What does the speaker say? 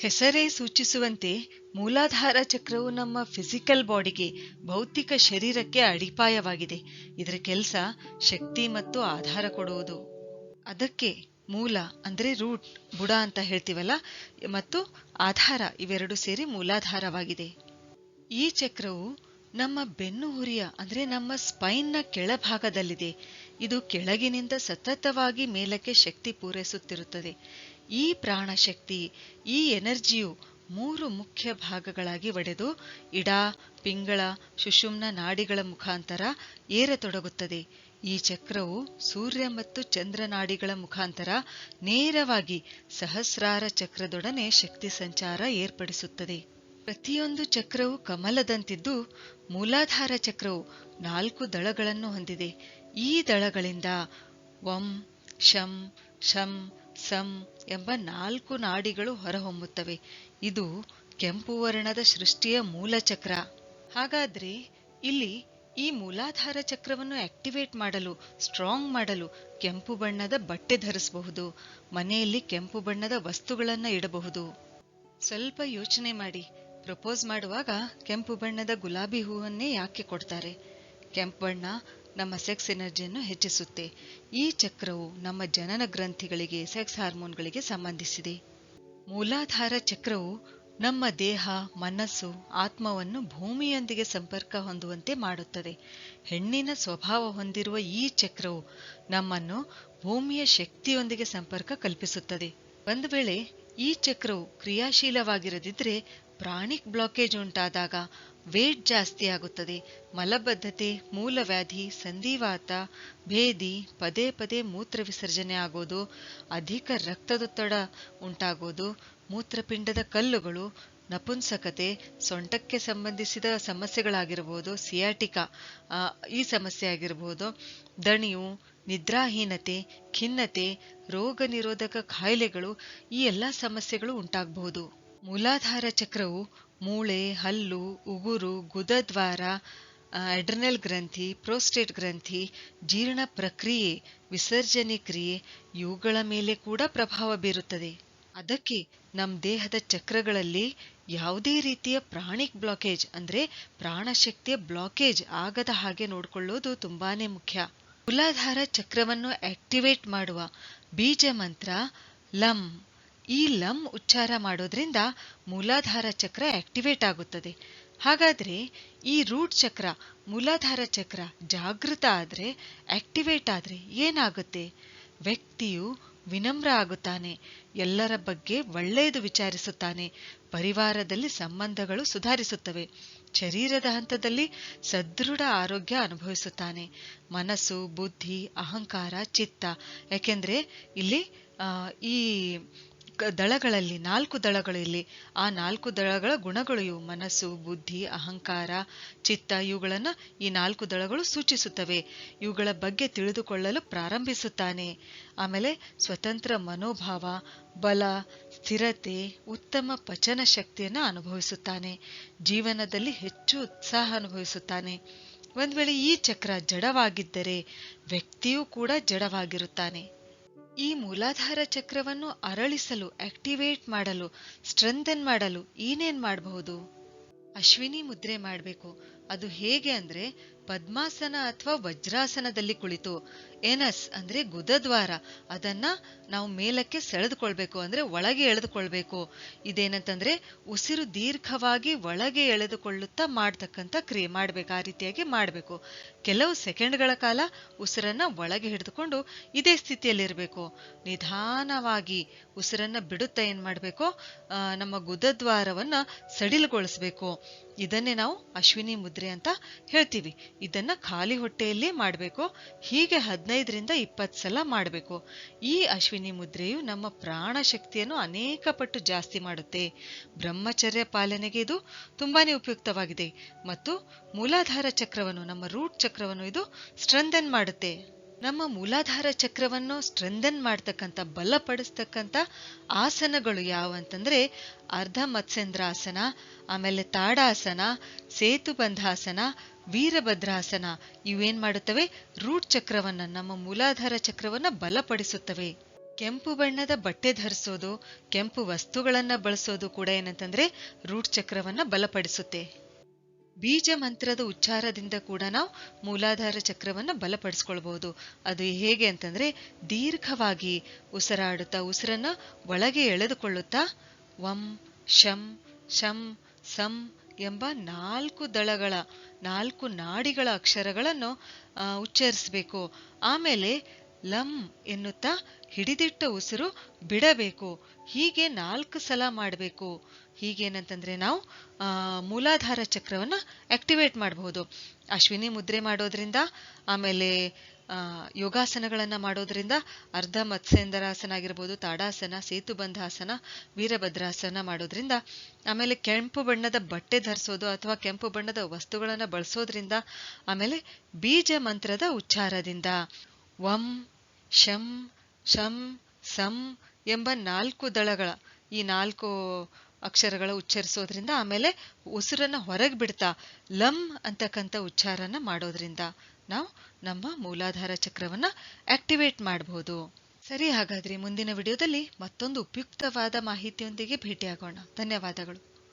ಹೆಸರೇ ಸೂಚಿಸುವಂತೆ ಮೂಲಾಧಾರ ಚಕ್ರವು ನಮ್ಮ ಫಿಸಿಕಲ್ ಬಾಡಿಗೆ, ಭೌತಿಕ ಶರೀರಕ್ಕೆ ಅಡಿಪಾಯವಾಗಿದೆ. ಇದರ ಕೆಲಸ ಶಕ್ತಿ ಮತ್ತು ಆಧಾರ ಕೊಡುವುದು. ಅದಕ್ಕೆ ಮೂಲ ಅಂದ್ರೆ ರೂಟ್, ಬುಡ ಅಂತ ಹೇಳ್ತೀವಲ್ಲ, ಮತ್ತು ಆಧಾರ ಇವೆರಡು ಸೇರಿ ಮೂಲಾಧಾರವಾಗಿದೆ. ಈ ಚಕ್ರವು ನಮ್ಮ ಬೆನ್ನು ಹುರಿಯ ಅಂದ್ರೆ ನಮ್ಮ ಸ್ಪೈನ್ನ ಕೆಳಭಾಗದಲ್ಲಿದೆ. ಇದು ಕೆಳಗಿನಿಂದ ಸತತವಾಗಿ ಮೇಲಕ್ಕೆ ಶಕ್ತಿ ಪೂರೈಸುತ್ತಿರುತ್ತದೆ. ಈ ಪ್ರಾಣಶಕ್ತಿ, ಈ ಎನರ್ಜಿಯು 3 ಮುಖ್ಯ ಭಾಗಗಳಾಗಿ ಒಡೆದು ಇಡ, ಪಿಂಗಳ, ಸುಷುಮ್ನ ನಾಡಿಗಳ ಮುಖಾಂತರ ಏರತೊಡಗುತ್ತದೆ. ಈ ಚಕ್ರವು ಸೂರ್ಯ ಮತ್ತು ಚಂದ್ರ ನಾಡಿಗಳ ಮುಖಾಂತರ ನೇರವಾಗಿ ಸಹಸ್ರಾರ ಚಕ್ರದೊಡನೆ ಶಕ್ತಿ ಸಂಚಾರ ಏರ್ಪಡಿಸುತ್ತದೆ. ಪ್ರತಿಯೊಂದು ಚಕ್ರವು ಕಮಲದಂತಿದ್ದು, ಮೂಲಾಧಾರ ಚಕ್ರವು 4 ದಳಗಳನ್ನು ಹೊಂದಿದೆ. ಈ ದಳಗಳಿಂದ ವಂ, ಶಂ, ಶಂ, ಸಂ ಎಂಬ 4 ನಾಡಿಗಳು ಹೊರಹೊಮ್ಮುತ್ತವೆ. ಇದು ಕೆಂಪು ವರ್ಣದ ಸೃಷ್ಟಿಯ ಮೂಲ ಚಕ್ರ. ಹಾಗಾದ್ರೆ ಇಲ್ಲಿ ಈ ಮೂಲಾಧಾರ ಚಕ್ರವನ್ನು ಆಕ್ಟಿವೇಟ್ ಮಾಡಲು, ಸ್ಟ್ರಾಂಗ್ ಮಾಡಲು ಕೆಂಪು ಬಣ್ಣದ ಬಟ್ಟೆ ಧರಿಸಬಹುದು. ಮನೆಯಲ್ಲಿ ಕೆಂಪು ಬಣ್ಣದ ವಸ್ತುಗಳನ್ನು ಇಡಬಹುದು. ಸ್ವಲ್ಪ ಯೋಚನೆ ಮಾಡಿ, ಪ್ರಪೋಸ್ ಮಾಡುವಾಗ ಕೆಂಪು ಬಣ್ಣದ ಗುಲಾಬಿ ಹೂವನ್ನೇ ಯಾಕೆ ಕೊಡ್ತಾರೆ? ಕೆಂಪು ಬಣ್ಣ ನಮ್ಮ ಸೆಕ್ಸ್ ಎನರ್ಜಿಯನ್ನು ಹೆಚ್ಚಿಸುತ್ತೆ. ಈ ಚಕ್ರವು ನಮ್ಮ ಜನನ ಗ್ರಂಥಿಗಳಿಗೆ, ಸೆಕ್ಸ್ ಹಾರ್ಮೋನ್ಗಳಿಗೆ ಸಂಬಂಧಿಸಿದೆ. ಮೂಲಾಧಾರ ಚಕ್ರವು ನಮ್ಮ ದೇಹ, ಮನಸ್ಸು, ಆತ್ಮವನ್ನು ಭೂಮಿಯೊಂದಿಗೆ ಸಂಪರ್ಕ ಹೊಂದುವಂತೆ ಮಾಡುತ್ತದೆ. ಹೆಣ್ಣಿನ ಸ್ವಭಾವ ಹೊಂದಿರುವ ಈ ಚಕ್ರವು ನಮ್ಮನ್ನು ಭೂಮಿಯ ಶಕ್ತಿಯೊಂದಿಗೆ ಸಂಪರ್ಕ ಕಲ್ಪಿಸುತ್ತದೆ. ಒಂದು ವೇಳೆ ಈ ಚಕ್ರವು ಕ್ರಿಯಾಶೀಲವಾಗಿರದಿದ್ರೆ ಪ್ರಾಣಿಕ್ ಬ್ಲಾಕೇಜ್ ಉಂಟಾದಾಗ ವೇಟ್ ಜಾಸ್ತಿ ಆಗುತ್ತದೆ. ಮಲಬದ್ಧತೆ, ಮೂಲವ್ಯಾಧಿ, ಸಂಧಿವಾತ, ಭೇದಿ, ಪದೇ ಪದೇ ಮೂತ್ರ ವಿಸರ್ಜನೆ ಆಗೋದು, ಅಧಿಕ ರಕ್ತದೊತ್ತಡ ಉಂಟಾಗೋದು, ಮೂತ್ರಪಿಂಡದ ಕಲ್ಲುಗಳು, ನಪುಂಸಕತೆ, ಸೊಂಟಕ್ಕೆ ಸಂಬಂಧಿಸಿದ ಸಮಸ್ಯೆಗಳಾಗಿರಬಹುದು, ಸಿಯಾಟಿಕಾ ಈ ಸಮಸ್ಯೆ ಆಗಿರಬಹುದು, ದಣಿವು, ನಿದ್ರಾಹೀನತೆ, ಖಿನ್ನತೆ, ರೋಗ ನಿರೋಧಕ ಕಾಯಿಲೆಗಳು, ಈ ಎಲ್ಲ ಸಮಸ್ಯೆಗಳು ಉಂಟಾಗಬಹುದು. ಮೂಲಾಧಾರ ಚಕ್ರವು ಮೂಳೆ, ಹಲ್ಲು, ಉಗುರು, ಗುದದ್ವಾರ, ಅಡ್ರಿನಲ್ ಗ್ರಂಥಿ, ಪ್ರೋಸ್ಟೇಟ್ ಗ್ರಂಥಿ, ಜೀರ್ಣ ಪ್ರಕ್ರಿಯೆ, ವಿಸರ್ಜನೆ ಕ್ರಿಯೆ ಇವುಗಳ ಮೇಲೆ ಕೂಡ ಪ್ರಭಾವ ಬೀರುತ್ತದೆ. ಅದಕ್ಕೆ ನಮ್ಮ ದೇಹದ ಚಕ್ರಗಳಲ್ಲಿ ಯಾವುದೇ ರೀತಿಯ ಪ್ರಾಣಿಕ್ ಬ್ಲಾಕೇಜ್ ಅಂದ್ರೆ ಪ್ರಾಣಶಕ್ತಿಯ ಬ್ಲಾಕೇಜ್ ಆಗದ ಹಾಗೆ ನೋಡಿಕೊಳ್ಳೋದು ತುಂಬಾನೇ ಮುಖ್ಯ. ಮೂಲಾಧಾರ ಚಕ್ರವನ್ನು ಆಕ್ಟಿವೇಟ್ ಮಾಡುವ ಬೀಜ ಮಂತ್ರ ಲಂ. ಈ ಲಂ ಉಚ್ಚಾರ ಮಾಡೋದ್ರಿಂದ ಮೂಲಾಧಾರ ಚಕ್ರ ಆಕ್ಟಿವೇಟ್ ಆಗುತ್ತದೆ. ಹಾಗಾದ್ರೆ ಈ ರೂಟ್ ಚಕ್ರ, ಮೂಲಾಧಾರ ಚಕ್ರ ಜಾಗೃತ ಆದ್ರೆ, ಆಕ್ಟಿವೇಟ್ ಆದ್ರೆ ಏನಾಗುತ್ತೆ? ವ್ಯಕ್ತಿಯು ವಿನಮ್ರ ಆಗುತ್ತಾನೆ, ಎಲ್ಲರ ಬಗ್ಗೆ ಒಳ್ಳೆಯದು ವಿಚಾರಿಸುತ್ತಾನೆ, ಪರಿವಾರದಲ್ಲಿ ಸಂಬಂಧಗಳು ಸುಧಾರಿಸುತ್ತವೆ, ಶರೀರದ ಹಂತದಲ್ಲಿ ಸದೃಢ ಆರೋಗ್ಯ ಅನುಭವಿಸುತ್ತಾನೆ. ಮನಸ್ಸು, ಬುದ್ಧಿ, ಅಹಂಕಾರ, ಚಿತ್ತ, ಯಾಕೆಂದ್ರೆ ಇಲ್ಲಿ ಈ ದಳಗಳಲ್ಲಿ 4 ದಳಗಳಲ್ಲಿ ಆ 4 ದಳಗಳ ಗುಣಗಳು ಇವು. ಮನಸ್ಸು, ಬುದ್ಧಿ, ಅಹಂಕಾರ, ಚಿತ್ತ ಇವುಗಳನ್ನು ಈ 4 ದಳಗಳು ಸೂಚಿಸುತ್ತವೆ. ಇವುಗಳ ಬಗ್ಗೆ ತಿಳಿದುಕೊಳ್ಳಲು ಪ್ರಾರಂಭಿಸುತ್ತಾನೆ. ಆಮೇಲೆ ಸ್ವತಂತ್ರ ಮನೋಭಾವ, ಬಲ, ಸ್ಥಿರತೆ, ಉತ್ತಮ ಪಚನ ಶಕ್ತಿಯನ್ನು ಅನುಭವಿಸುತ್ತಾನೆ. ಜೀವನದಲ್ಲಿ ಹೆಚ್ಚು ಉತ್ಸಾಹ ಅನುಭವಿಸುತ್ತಾನೆ. ಒಂದ್ ವೇಳೆ ಈ ಚಕ್ರ ಜಡವಾಗಿದ್ದರೆ ವ್ಯಕ್ತಿಯೂ ಕೂಡ ಜಡವಾಗಿರುತ್ತಾನೆ. ಈ ಮೂಲಾಧಾರ ಚಕ್ರವನ್ನು ಅರಳಿಸಲು, ಆಕ್ಟಿವೇಟ್ ಮಾಡಲು, ಸ್ಟ್ರೆಂಥನ್ ಮಾಡಲು ಏನೇನ್ ಮಾಡಬಹುದು? ಅಶ್ವಿನಿ ಮುದ್ರೆ ಮಾಡಬೇಕು. ಅದು ಹೇಗೆ ಅಂದ್ರೆ ಪದ್ಮಾಸನ ಅಥವಾ ವಜ್ರಾಸನದಲ್ಲಿ ಕುಳಿತು ಎನಸ್ ಅಂದ್ರೆ ಗುದದ್ವಾರ ಅದನ್ನ ನಾವು ಮೇಲಕ್ಕೆ ಸೆಳೆದುಕೊಳ್ಬೇಕು, ಅಂದ್ರೆ ಒಳಗೆ ಎಳೆದುಕೊಳ್ಬೇಕು. ಇದೇನಂತಂದ್ರೆ ಉಸಿರು ದೀರ್ಘವಾಗಿ ಒಳಗೆ ಎಳೆದುಕೊಳ್ಳುತ್ತಾ ಮಾಡ್ತಕ್ಕಂಥ ಕ್ರಿಯೆ ಮಾಡ್ಬೇಕು. ಆ ರೀತಿಯಾಗಿ ಮಾಡಬೇಕು. ಕೆಲವು ಸೆಕೆಂಡ್ಗಳ ಕಾಲ ಉಸಿರನ್ನ ಒಳಗೆ ಹಿಡಿದುಕೊಂಡು ಇದೇ ಸ್ಥಿತಿಯಲ್ಲಿರಬೇಕು. ನಿಧಾನವಾಗಿ ಉಸಿರನ್ನ ಬಿಡುತ್ತಾ ಏನ್ ಮಾಡ್ಬೇಕು, ನಮ್ಮ ಗುದದ್ವಾರವನ್ನ ಸಡಿಲಗೊಳಿಸ್ಬೇಕು. ಇದನ್ನೇ ನಾವು ಅಶ್ವಿನಿ ಮುದ್ರೆ ಅಂತ ಹೇಳ್ತೀವಿ. ಇದನ್ನ ಖಾಲಿ ಹೊಟ್ಟೆಯಲ್ಲೇ ಮಾಡಬೇಕು. ಹೀಗೆ 15ರಿಂದ 20 ಸಲ ಮಾಡಬೇಕು. ಈ ಅಶ್ವಿನಿ ಮುದ್ರೆಯು ನಮ್ಮ ಪ್ರಾಣ ಶಕ್ತಿಯನ್ನು ಅನೇಕ ಪಟ್ಟು ಜಾಸ್ತಿ ಮಾಡುತ್ತೆ. ಬ್ರಹ್ಮಚರ್ಯ ಪಾಲನೆಗೆ ಇದು ತುಂಬಾನೇ ಉಪಯುಕ್ತವಾಗಿದೆ. ಮತ್ತು ಮೂಲಾಧಾರ ಚಕ್ರವನ್ನು, ನಮ್ಮ ರೂಟ್ ಚಕ್ರವನ್ನು ಇದು ಸ್ಟ್ರೆಂಥನ್ ಮಾಡುತ್ತೆ. ನಮ್ಮ ಮೂಲಾಧಾರ ಚಕ್ರವನ್ನು ಸ್ಟ್ರೆಂಥನ್ ಮಾಡ್ತಕ್ಕಂಥ, ಬಲಪಡಿಸ್ತಕ್ಕಂಥ ಆಸನಗಳು ಯಾವಂತಂದ್ರೆ ಅರ್ಧ ಮತ್ಸ್ಯೇಂದ್ರಾಸನ, ಆಮೇಲೆ ತಾಡಾಸನ, ಸೇತುಬಂಧಾಸನ, ವೀರಭದ್ರಾಸನ. ಇವೇನ್ ಮಾಡುತ್ತವೆ? ರೂಟ್ ಚಕ್ರವನ್ನ, ನಮ್ಮ ಮೂಲಾಧಾರ ಚಕ್ರವನ್ನ ಬಲಪಡಿಸುತ್ತವೆ. ಕೆಂಪು ಬಣ್ಣದ ಬಟ್ಟೆ ಧರಿಸೋದು, ಕೆಂಪು ವಸ್ತುಗಳನ್ನ ಬಳಸೋದು ಕೂಡ ಏನಂತಂದ್ರೆ ರೂಟ್ ಚಕ್ರವನ್ನ ಬಲಪಡಿಸುತ್ತೆ. ಬೀಜ ಮಂತ್ರದ ಉಚ್ಚಾರದಿಂದ ಕೂಡ ನಾವು ಮೂಲಾಧಾರ ಚಕ್ರವನ್ನ ಬಲಪಡಿಸ್ಕೊಳ್ಬಹುದು. ಅದು ಹೇಗೆ ಅಂತಂದ್ರೆ ದೀರ್ಘವಾಗಿ ಉಸಿರಾಡುತ್ತಾ ಉಸಿರನ್ನ ಒಳಗೆ ಎಳೆದುಕೊಳ್ಳುತ್ತಾ ವಂ ಶಂ ಶಂ ಸಂ ಎಂಬ 4 ದಳಗಳ 4 ನಾಡಿಗಳ ಅಕ್ಷರಗಳನ್ನು ಉಚ್ಚರಿಸಬೇಕು. ಆಮೇಲೆ ಲಂ ಎನ್ನುತ್ತಾ ಹಿಡಿದಿಟ್ಟ ಉಸಿರು ಬಿಡಬೇಕು. ಹೀಗೆ 4 ಸಲ ಮಾಡಬೇಕು. ಹೀಗೇನಂತಂದ್ರೆ ನಾವು ಮೂಲಾಧಾರ ಚಕ್ರವನ್ನ ಆಕ್ಟಿವೇಟ್ ಮಾಡಬಹುದು. ಅಶ್ವಿನಿ ಮುದ್ರೆ ಮಾಡೋದ್ರಿಂದ, ಆಮೇಲೆ ಯೋಗಾಸನಗಳನ್ನ ಮಾಡೋದ್ರಿಂದ, ಅರ್ಧ ಮತ್ಸ್ಯೇಂದ್ರಾಸನ ಆಗಿರ್ಬೋದು, ತಾಡಾಸನ, ಸೇತುಬಂಧಾಸನ, ವೀರಭದ್ರಾಸನ ಮಾಡೋದ್ರಿಂದ, ಆಮೇಲೆ ಕೆಂಪು ಬಣ್ಣದ ಬಟ್ಟೆ ಧರಿಸೋದು ಅಥವಾ ಕೆಂಪು ಬಣ್ಣದ ವಸ್ತುಗಳನ್ನ ಬಳಸೋದ್ರಿಂದ, ಆಮೇಲೆ ಬೀಜ ಮಂತ್ರದ ಉಚ್ಚಾರದಿಂದ ವಂ ಶಂ ಶಂ ಸಂ ಎಂಬ 4 ದಳಗಳ ಈ 4 ಅಕ್ಷರಗಳ ಉಚ್ಚರಿಸೋದ್ರಿಂದ, ಆಮೇಲೆ ಉಸಿರನ್ನ ಹೊರಗೆ ಬಿಡ್ತಾ ಲಂ ಅಂತಕ್ಕಂಥ ಉಚ್ಚಾರನ ಮಾಡೋದ್ರಿಂದ ನಾವು ನಮ್ಮ ಮೂಲಾಧಾರ ಚಕ್ರವನ್ನ ಆಕ್ಟಿವೇಟ್ ಮಾಡಬಹುದು. ಸರಿ, ಹಾಗಾದ್ರೆ ಮುಂದಿನ ವಿಡಿಯೋದಲ್ಲಿ ಮತ್ತೊಂದು ಉಪಯುಕ್ತವಾದ ಮಾಹಿತಿಯೊಂದಿಗೆ ಭೇಟಿಯಾಗೋಣ. ಧನ್ಯವಾದಗಳು.